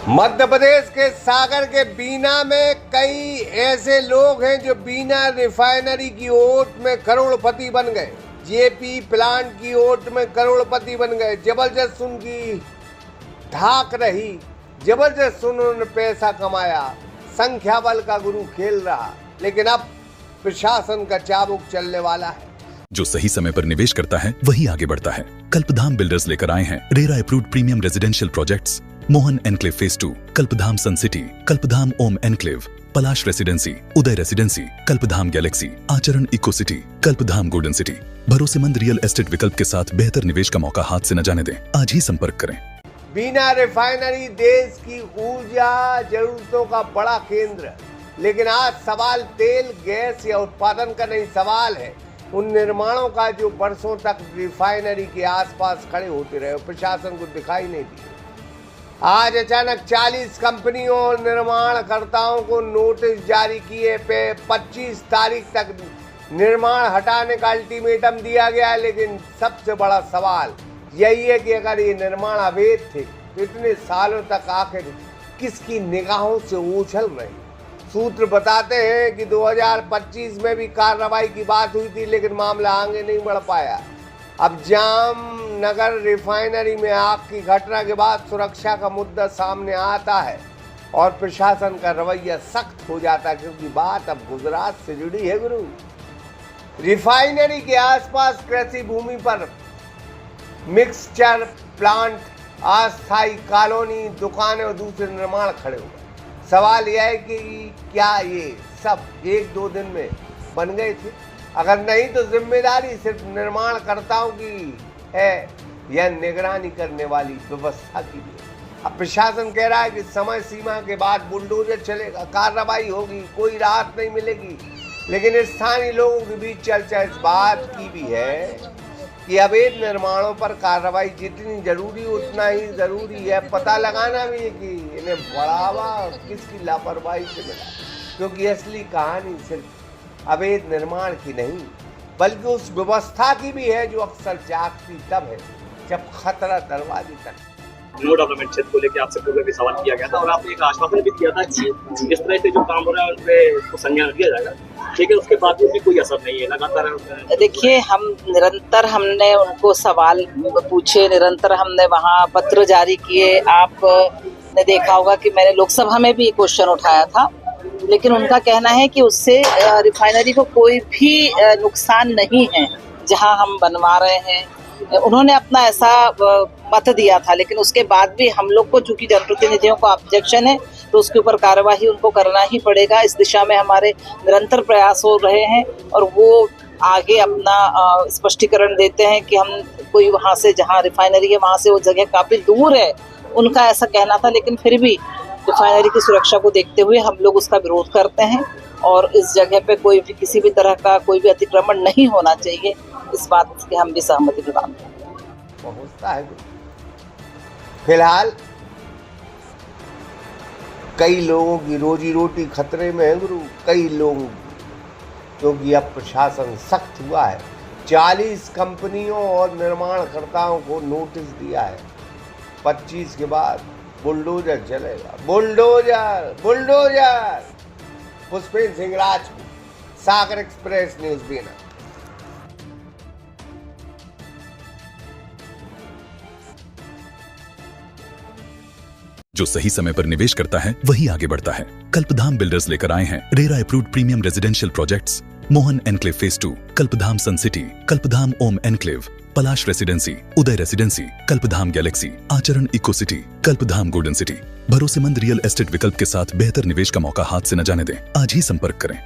मध्य प्रदेश के सागर के बीना में कई ऐसे लोग हैं जो बीना रिफाइनरी की ओट में करोड़पति बन गए। जेपी प्लांट की ओट में करोड़पति बन गए। जबरदस्त उनकी धाक रही, जबरदस्त उन्होंने पैसा कमाया, संख्या बल का गुरु खेल रहा। लेकिन अब प्रशासन का चाबुक चलने वाला है। जो सही समय पर निवेश करता है वही आगे बढ़ता है। कल्पधाम बिल्डर्स लेकर आए हैं RERA approved premium residential projects, Mohan enclave phase 2, कल्पधाम सन सिटी, कल्पधाम ओम एनक्लेव, पलाश रेसिडेंसी, उदय रेसिडेंसी, कल्पधाम गैलेक्सी, आचरण इको सिटी, कल्पधाम गोल्डन सिटी। भरोसेमंद रियल एस्टेट विकल्प के साथ बेहतर निवेश का मौका हाथ से न जाने दें। आज ही संपर्क करें। बीना रिफाइनरी देश की ऊर्जा जरूरतों का बड़ा केंद्र है, लेकिन आज सवाल तेल, गैस या उत्पादन का नहीं, सवाल है उन निर्माणों का जो वर्षों तक रिफाइनरी के आसपास खड़े होते रहे, प्रशासन को दिखाई नहीं दिए। आज अचानक 40 कंपनियों और निर्माणकर्ताओं को नोटिस जारी किए पे 25 तारीख तक निर्माण हटाने का अल्टीमेटम दिया गया। लेकिन सबसे बड़ा सवाल यही है कि अगर ये निर्माण अवैध थे तो इतने सालों तक आखिर किसकी निगाहों से उछल रहे। सूत्र बताते हैं कि 2025 में भी कार्रवाई की बात हुई थी, लेकिन मामला आगे नहीं बढ़ पाया। अब जामनगर रिफाइनरी में आग की घटना के बाद सुरक्षा का मुद्दा सामने आता है और प्रशासन का रवैया सख्त हो जाता है, क्योंकि बात अब गुजरात से जुड़ी है गुरु। रिफाइनरी के आसपास कृषि भूमि पर मिक्सचर प्लांट, अस्थायी कॉलोनी, दुकानें और दूसरे निर्माण खड़े हुए। सवाल यह है कि क्या ये सब एक दो दिन में बन गए थे? अगर नहीं तो जिम्मेदारी सिर्फ निर्माणकर्ताओं की है या निगरानी करने वाली व्यवस्था की भी है? अब प्रशासन कह रहा है कि समय सीमा के बाद बुलडोजर चलेगा, कार्रवाई होगी, कोई राहत नहीं मिलेगी। लेकिन स्थानीय लोगों के बीच चर्चा इस बात की भी है कि अवैध निर्माणों पर कार्रवाई जितनी जरूरी उतना ही जरूरी है पता लगाना भी है कि इन्हें बढ़ावा किसकी लापरवाही से मिला, क्योंकि असली कहानी सिर्फ अवैध निर्माण की नहीं बल्कि उस व्यवस्था की भी है जो अक्सर जागती तब है जब खतरा दरवाजे तक। नो डेवलपमेंट क्षेत्र को लेकर आपसे पूर्व भी सवाल किया गया था और आपने एक आश्वासन भी दिया था कि इस तरह से जो काम हो रहा है उन पे उसको संज्ञान दिया जाएगा, लेकिन उसके बाद भी कोई असर नहीं है लगातार। देखिए, हमने उनको सवाल पूछे, निरंतर हमने वहाँ पत्र जारी किए। आपने देखा होगा कि मैंने लोकसभा में भी क्वेश्चन उठाया था, लेकिन उनका कहना है कि उससे रिफाइनरी को कोई भी नुकसान नहीं है जहां हम बनवा रहे हैं। उन्होंने अपना ऐसा मत दिया था, लेकिन उसके बाद भी हम लोग को चूंकि जनप्रतिनिधियों को ऑब्जेक्शन है तो उसके ऊपर कार्रवाई उनको करना ही पड़ेगा। इस दिशा में हमारे निरंतर प्रयास हो रहे हैं और वो आगे अपना स्पष्टीकरण देते हैं कि हम कोई वहाँ से जहाँ रिफाइनरी है वहाँ से वो जगह काफ़ी दूर है, उनका ऐसा कहना था। लेकिन फिर भी रिफाइनरी की सुरक्षा को देखते हुए हम लोग उसका विरोध करते हैं और इस जगह पे कोई भी किसी भी तरह का कोई भी अतिक्रमण नहीं होना चाहिए, इस बात की हम भी सहमति प्रदान पहुंचता है। फिलहाल कई लोगों की रोजी रोटी खतरे में है गुरु, कई लोगों, क्योंकि अब प्रशासन सख्त हुआ है। 40 कंपनियों और निर्माणकर्ताओं को नोटिस दिया है। 25 के बाद बुलडोजर चलेगा, बुलडोजर बुलडोजर। पुष्पेंद्र सिंह राजपूत, सागर एक्सप्रेस न्यूज बीना। जो सही समय पर निवेश करता है वही आगे बढ़ता है। कल्पधाम बिल्डर्स लेकर आए हैं RERA approved premium residential projects, Mohan enclave phase 2, कल्पधाम सन सिटी, कल्पधाम ओम एनक्लेव, पलाश रेसिडेंसी, उदय रेसिडेंसी, कल्पधाम गैलेक्सी, आचरण इको सिटी, कल्पधाम गोल्डन सिटी। भरोसेमंद रियल एस्टेट विकल्प के साथ बेहतर निवेश का मौका हाथ से न जाने दें। आज ही संपर्क करें।